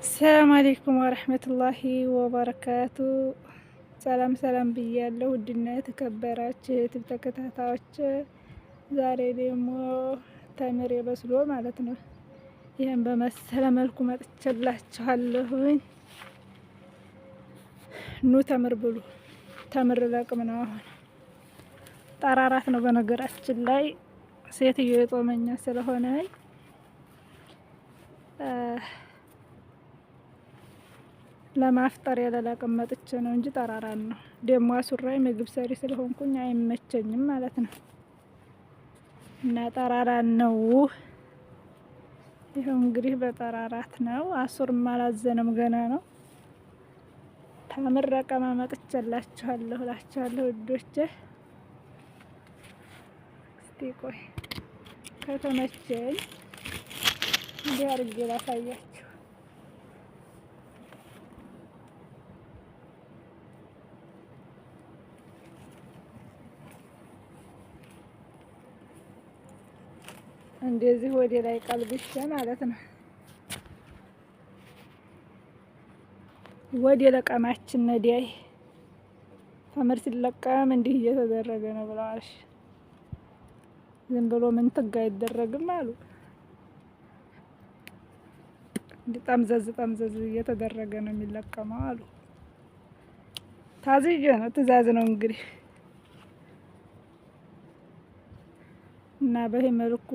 ሰላም አለይኩም ወረህመቱላሂ ወበረካቱ። ሰላም ሰላም ብያለሁ። ውድና የተከበራችሁ የዩቲዩብ ተከታታዮች ዛሬ ደግሞ ተምር በስሎ ማለት ነው ይህን በመሰለ መልኩ መጥቼላችኋለሁኝ። ኑ ተምር ብሉ። ተምር ለቅም ነው። አሁን ጠራራት ነው። በነገራችን ላይ ሴትዮ የጦመኛ ስለሆነ ለማፍጠር ያለላቅም መጥቼ ነው እንጂ ጠራራን ነው። ደግሞ አሱራይ ምግብ ሰሪ ስለሆንኩኝ አይመቸኝም ማለት ነው። እና ጠራራን ነው። ይኸው እንግዲህ በጠራራት ነው። አሱርም አላዘነም ገና ነው። ተምር ረቀማ መጥቼላችኋለሁ እላችኋለሁ ውዶቼ። እስቲ ቆይ ከተመቸኝ እንዲህ አድርጌ ላሳያችሁ። እንደዚህ ወደ ላይ ቀልብሼ ማለት ነው። ወደ ለቀማችን ነዲያይ ተምር ሲለቀም እንዲህ እየተደረገ ነው ብለዋል። ዝም ብሎ ምን ትጋ አይደረግም አሉ። እንዲህ ጠምዘዝ እየተደረገ ነው የሚለቀመው አሉ። ታዝዤ ነው፣ ትእዛዝ ነው እንግዲህ። እና በዚህ መልኩ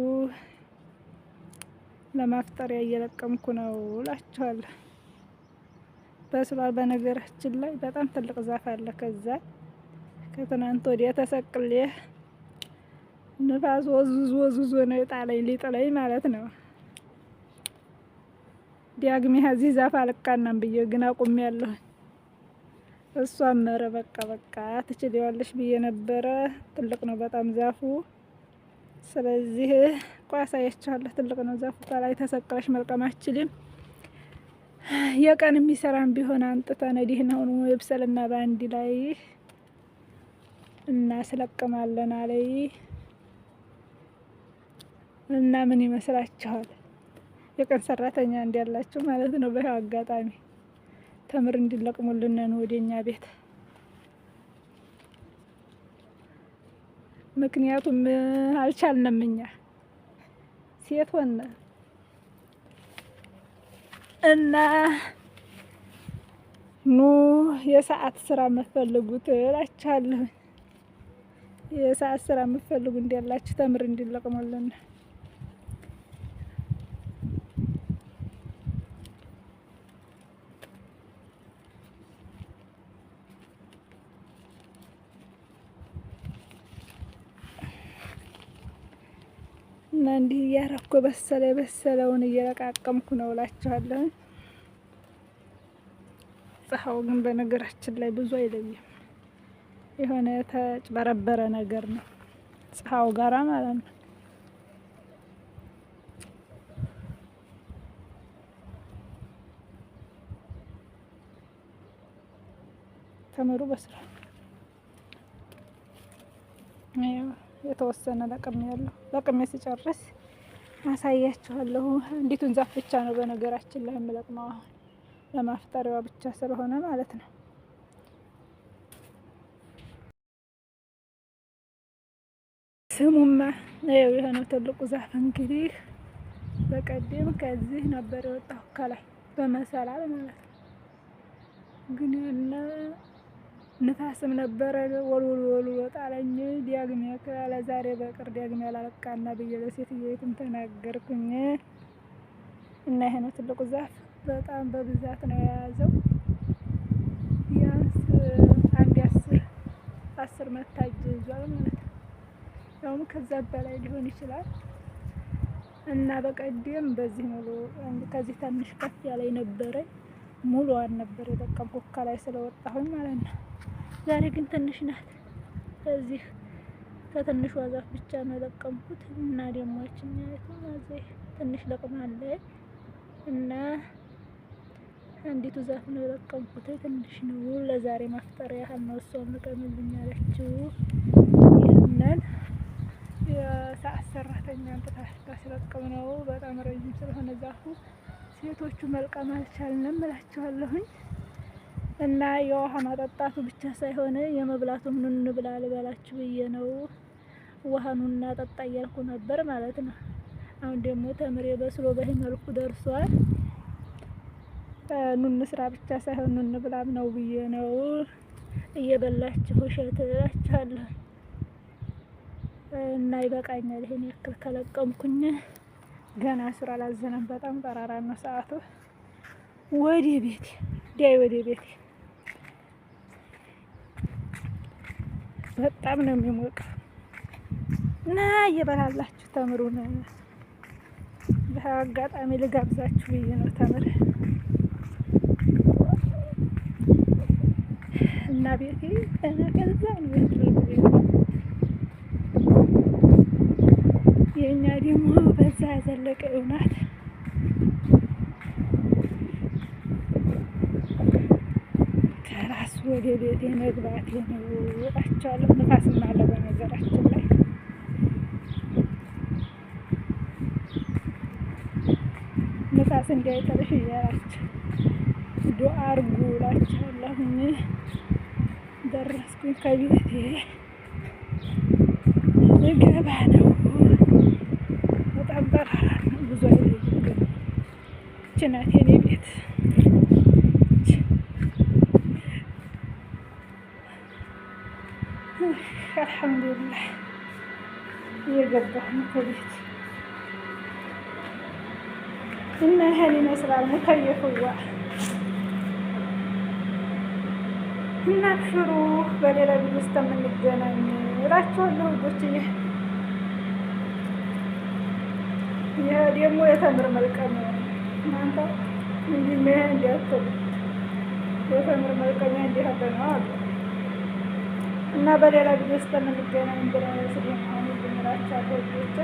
ለማፍጠሪያ እየለቀምኩ ነው እላችኋለሁ። በስሏል። በነገራችን ላይ በጣም ትልቅ ዛፍ አለ። ከዛ ከትናንት ወዲያ ተሰቅሌ ንፋስ ወዝዞ ነው የጣለኝ፣ ሊጥለኝ ማለት ነው። ዲያግሜ እዚህ ዛፍ አልቃናም ብዬ ግን አቁሜያለሁ። እሷም ኧረ በቃ ትችይዋለሽ ብዬ ነበረ። ትልቅ ነው በጣም ዛፉ። ስለዚህ ቆይ አሳያችኋለሁ። ትልቅ ነው ዛፉ። ከላይ ተሰቅለሽ መልቀም አትችልም። የቀን የሚሰራን ቢሆን አንጥተን ዲህናውን ይብሰልና በአንድ ላይ እናስለቅማለን አለይ እና ምን ይመስላችኋል? የቀን ሰራተኛ እንዲያላችሁ ማለት ነው። በዚህ አጋጣሚ ተምር እንዲለቅሙልን ነው ወደኛ ቤት። ምክንያቱም አልቻልንም እኛ ሴት ሆነ እና ኑ የሰዓት ስራ የምትፈልጉት እላችኋለሁ። የሰዓት ስራ የምትፈልጉ እንዲያላችሁ ተምር እንዲለቅሙልን እና እንዲህ እያረኩ በሰለውን እየለቃቀምኩ ነው እላችኋለሁ። ፀሐዩ ግን በነገራችን ላይ ብዙ አይለይም። የሆነ የተጭበረበረ ነገር ነው ፀሐዩ ጋራ ማለት ነው። ተምሩ በስሏል። የተወሰነ ለቅሜ ሲጨርስ አሳያችኋለሁ። እንዲቱን ዛፍ ብቻ ነው በነገራችን ላይ የምለቅመው አሁን ለማፍጠሪያዋ ብቻ ስለሆነ ማለት ነው። ስሙማ ይኸው የሆነው ትልቁ ዛፍ እንግዲህ በቀደም ከዚህ ነበር የወጣው ከላይ በመሰላል ማለት ነው። ግን ያለ ንፋስም ነበረ ወልወል ጣለኝ። ዲያግሜ ካለ ዛሬ በቅር ዲያግሜ አላለቃና ብዬ ለሴትዮይቱም ተናገርኩኝ። እና ይሄ ነው ትልቁ ዛፍ። በጣም በብዛት ነው የያዘው። ቢያንስ አንድ 10 መታጅ ይዟል ማለት ነው። ያውም ከዛ በላይ ሊሆን ይችላል። እና በቀደም በዚህ ሙሉ ከዚህ ትንሽ ከፍ ያለ ነበረ። ሙሉዋን ነበር የለቀምኩት ከላይ ስለወጣሁኝ ማለት ነው። ዛሬ ግን ትንሽ ናት። እዚህ ከትንሿ ዛፍ ብቻ ነው የለቀምኩት። እና ደግሞ እዚህ ትንሽ ለቅማለ እና አንዲቱ ዛፍ ነው የለቀምኩት። ትንሽ ነው ለዛሬ ማፍጠሪያ ያህል ነው። እሷም ልቀምልኝ አለችው። ይህንን የሰዓት ሰራተኛ አንጥታ ስለቀም ነው። በጣም ረጅም ስለሆነ ዛፉ ሴቶቹ መልቀም አልቻልንም እላችኋለሁኝ። እና የውሃ ማጠጣቱ ብቻ ሳይሆን የመብላቱም ኑ እንብላ ልበላችሁ ብዬ ነው። ውሃ ኑ እናጠጣ እያልኩ ነበር ማለት ነው። አሁን ደግሞ ተምሬ በስሎ በዚህ መልኩ ደርሷል። ኑ እንስራ ብቻ ሳይሆን ኑ እንብላም ነው ብዬ ነው እየበላችሁ እሸት እላችኋለሁ። እና ይበቃኛል። ይሄን ያክል ከለቀምኩኝ ገና ስራ አላዘነም። በጣም ጠራራ ነው ሰዓቱ። ወደ ቤቴ ዳይ ወደ ቤቴ በጣም ነው የሚሞቀው። እና እየበላላችሁ ተምሩን። በአጋጣሚ ልጋብዛችሁ ብዬ ነው ተምር እና ቤቴ እና ከዛ ነው የእኛ ደግሞ በዛ ያዘለቀ ናት። ከራስ ወደ ቤቴ መግባቴ ነው እላቸዋለሁ። ንፋስም አለ በነገራችን ላይ ንፋስ እንዳይጠልሽ እያላችሁ ዱአ አርጉ እላቸዋለሁኝ። ደረስኩኝ ከቤቴ ልገባ ነው። በጣም ጠራራ ነው። ብዙ አይለይም ግን ይህች ናት የኔ ቤት። አልሐምዱሊላህ እየገባሁ ነው ከቤት እና ይሄን ይመስላል ሙከየፍዋ እና አብሽሩ። በሌላ ቪዲዮ ውስጥ የምንገናኝ እላችኋለሁ ውዶችዬ። ይሄ ደግሞ የተምር መልቀሚያ እናንተ እንዲህ እንዲያትሉ የተምር መልቀሚያ እንዲህ ያለ ነው አሉ እና በሌላ ቪዲዮ ውስጥ የምንገናኝ ብለው ስለሆነ እላችኋለሁ ውዶቼ።